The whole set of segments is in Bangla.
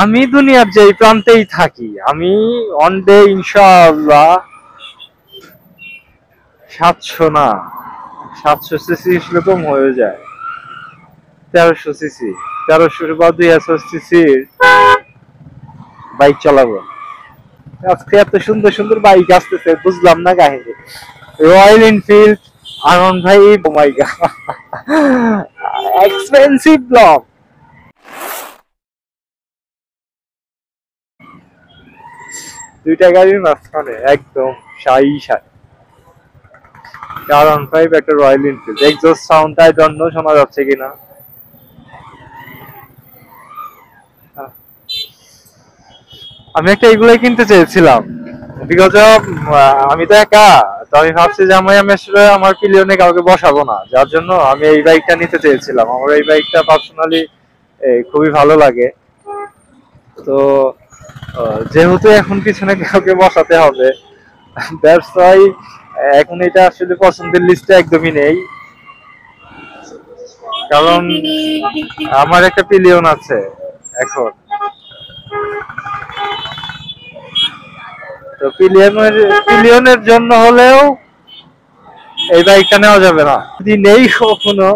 আমি দুনিয়ার যেই প্রান্তেই থাকি, আমি অন ডে ইনশাআল্লাহ 700 না, 700 সিসি এরকম হয়ে যায়, 1300 সিসি, 1300 বা 2000 সিসির বাইক চালাবো। আজকে এত সুন্দর সুন্দর বাইক আসতেছে, বুঝলাম না কাহিনী। রয়্যাল এনফিল্ড, আরন ভাই, ও মাই গড, এক্সপেন্সিভ ব্লক। দুইটা গাড়ির মাঝখানে একদম সাই সাই, আরন ফাইভ একটা royal Enfield. Exhaust sound I don't know শোনা যাচ্ছে কিনা। আমি একটা এগুলাই কিনতে চেয়েছিলাম, বিকজ অফ আমি তো একা, তো আমি ভাবছি যে আমি আসলে আমার পিলিয়নে কাউকে বসাবো না, যার জন্য আমি এই বাইকটা নিতে চেয়েছিলাম। আমার এই বাইকটা পার্সোনালি খুবই ভালো লাগে। তো যেহেতু এখন পিছনে কাউকে বসাতে হবে, দ্যাটস ওয়াই এখন এটা আসলে পছন্দের লিস্টে একদমই নেই। কারণ আমার একটা পিলিয়ন আছে এখন, তো পিলিয়নের জন্য হলেও এই বাইকটা নেওয়া যাবে না। যদি নেই কখনো,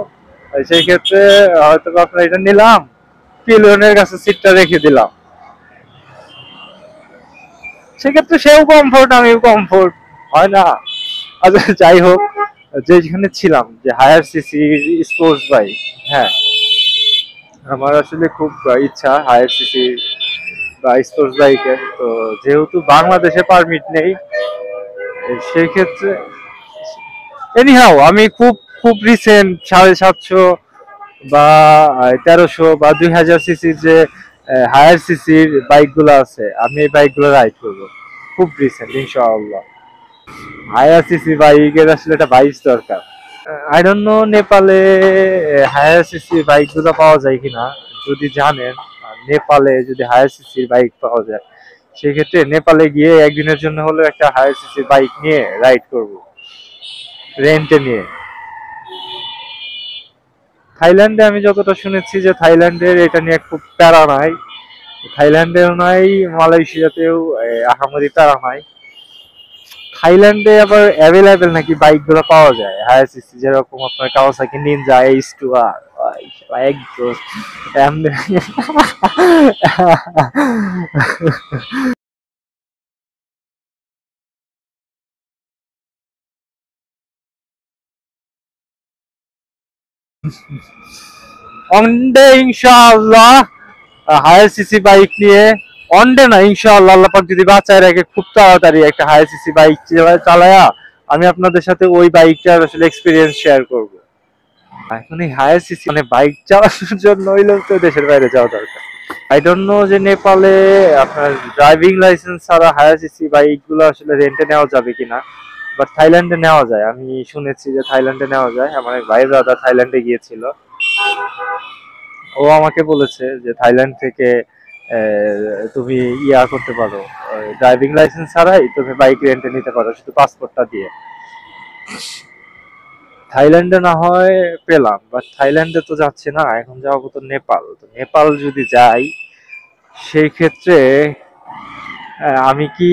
সেই ক্ষেত্রে হয়তো আপনার এটা নিলাম, পিলিয়নের কাছে সিটটা রেখে দিলাম, সেক্ষেত্রে সেও কমফোর্ট আমিও কমফোর্ট, হয় না? আচ্ছা যাই হোক, যেখানে ছিলাম যে হায়ার সিসি স্পোর্টস বাইক, হ্যাঁ আমার আসলে খুব ইচ্ছা হায়ার সিসি বা স্পোর্টস বাইকের। তো যেহেতু বাংলাদেশে পারমিট নেই, সেই ক্ষেত্রে এনিহাও আমি খুব খুব রিসেন্ট 750 বা 1300 বা 2000 সিসির যে হায়ার সিসির বাইক গুলো আছে, আমি এই বাইক গুলো রাইড করবো খুব রিসেন্ট ইনশাআল্লাহ। হায়ার সিসি বাইকের আসলে একটা বাইক দরকার। আই ডোন্ট নো নেপালে হায়ার সিসি বাইক গুলো পাওয়া যায় কিনা, যদি জানেন নেপালে যদি হায়ার সিসির বাইক পাওয়া যায়, সেক্ষেত্রে নেপালে গিয়ে একদিনের জন্য হলেও একটা হায়ার সিসির বাইক নিয়ে রাইড করব, রেন্টে নিয়ে। থাইল্যান্ডে আমি যতটা শুনেছি যে থাইল্যান্ডের এটা নিয়ে খুব প্যারা নাই, থাইল্যান্ডেও নাই, মালয়েশিয়াতেও আহামরি প্যারা নাই। থাইল্যান্ডে আবার অ্যাভেলেবেল নাকি বাইক গুলো পাওয়া যায় হায়ার সিসি, যেরকম আপনার কাওয়াসাকি নিনজা এইচ টু আর, একদম এমনি। অনডে ইনশাআল্লাহ হায়ার সিসি বাইক নিয়ে, অনডে না ইনশাআল্লাহ, আল্লাহ পাক যদি বাঁচায় রাখে, খুব তাড়াতাড়ি একটা হায়ার সিসি বাইক চালায়া আমি আপনাদের সাথে ওই বাইকটার আসলে এক্সপিরিয়েন্স শেয়ার করব। এখন এই হায়ার সিসি মানে বাইক চালানোর জন্য হইলেও তো দেশের বাইরে যাওয়া দরকার। আই ডোন্ট নো যে নেপালে আপনার ড্রাইভিং লাইসেন্স ছাড়া হায়ার সিসি বাইক গুলো আসলে রেন্টে নেওয়া যাবে কিনা, বাট থাইল্যান্ডে নেওয়া যায়, আমি শুনেছি যে থাইল্যান্ডে নেওয়া যায়। আমার এক ভাই দাদা থাইল্যান্ডে গিয়েছিল, ও আমাকে বলেছে যে থাইল্যান্ড থেকে তুমি ইয়া করতে পারো, ড্রাইভিং লাইসেন্স ছাড়াই তুমি বাইক রেন্টে নিতে পারো শুধু পাসপোর্টটা দিয়ে। থাইল্যান্ডে না হয় পেলাম, বাট থাইল্যান্ডে তো যাচ্ছে না, এখন যাবো তো নেপাল। তো নেপাল যদি যাই, সেই ক্ষেত্রে আমি কি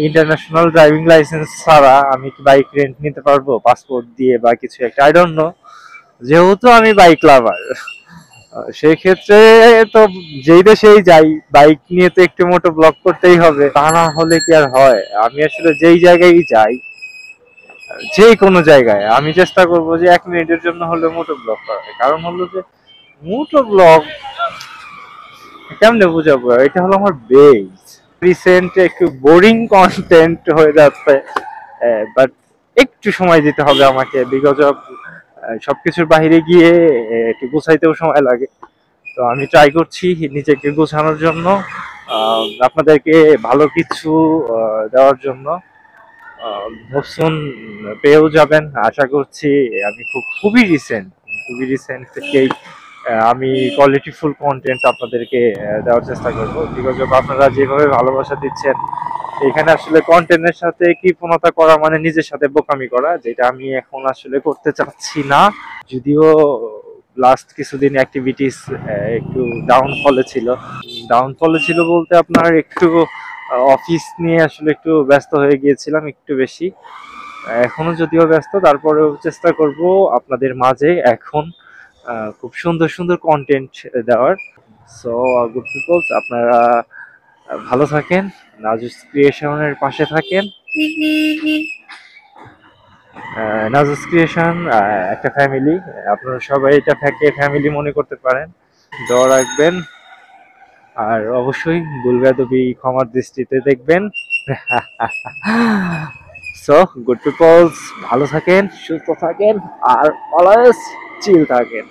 ইন্টারন্যাশনাল ড্রাইভিং লাইসেন্স ছাড়া আমি কি বাইক রেন্ট নিতে পারবো পাসপোর্ট দিয়ে বা কিছু একটা, আই ডোন্ট নো। যেহেতু আমি বাইক লাভার, সেই ক্ষেত্রে তো যেই দেশেই যাই বাইক নিয়ে তো একটু মোটো ব্লগ করতেই হবে, তা না হলে কি আর হয়? আমি আসলে যেই জায়গায় যাই, যে কোনো জায়গায় আমি চেষ্টা করব যে 1 মিনিটের জন্য হলে মোটো ব্লগ করার। কারণ হলো যে মোটো ব্লগ কেমনে বুঝাবো, এটা হলো আমার বেস। রিসেন্ট একটু বোরিং কন্টেন্ট হয়ে যাচ্ছে, বাট একটু সময় দিতে হবে আমাকে, বিকজ অফ সবকিছুর বাইরে গিয়ে একটু গুছাইতেও সময় লাগে। তো আমি ট্রাই করছি নিজেকে গোছানোর জন্য, আপনাদেরকে ভালো কিছু দেওয়ার জন্য। হোপসুন পেয়েও যাবেন আশা করছি। আমি খুবই রিসেন্ট থেকেই আমি কোয়ালিটিফুল কন্টেন্ট আপনাদেরকে দেওয়ার চেষ্টা করবো, বিকজ আপনারা যেভাবে ভালোবাসা দিচ্ছেন, এখানে আসলে কন্টেন্টের সাথে কৃপণতা করা মানে নিজের সাথে বোকামি করা, যেটা আমি এখন আসলে করতে চাচ্ছি না। যদিও লাস্ট কিছুদিন অ্যাক্টিভিটিস একটু ডাউনফলে ছিল, ডাউনফলে ছিল বলতে আপনার একটু অফিস নিয়ে আসলে একটু ব্যস্ত হয়ে গিয়েছিলাম একটু বেশি। এখনো যদিও ব্যস্ত, তারপরেও চেষ্টা করব আপনাদের মাঝে এখন খুব সুন্দর সুন্দর কন্টেন্ট দেওয়ার। সো গুড পিপলস, আপনারা ভালো থাকেন, নাজুস ক্রিয়েশনের পাশে থাকেন। নাজুস ক্রিয়েশন একটা ফ্যামিলি, আপনারা সবাই এটা ফ্যামিলি মনে করতে পারেন। দোয়া রাখবেন, আর অবশ্যই ভুল বেয়াদবি ক্ষমার দৃষ্টিতে দেখবেন। সো গুড পিপলস, ভালো থাকেন, সুস্থ থাকেন, আর অলওয়েজ চিল থাকেন।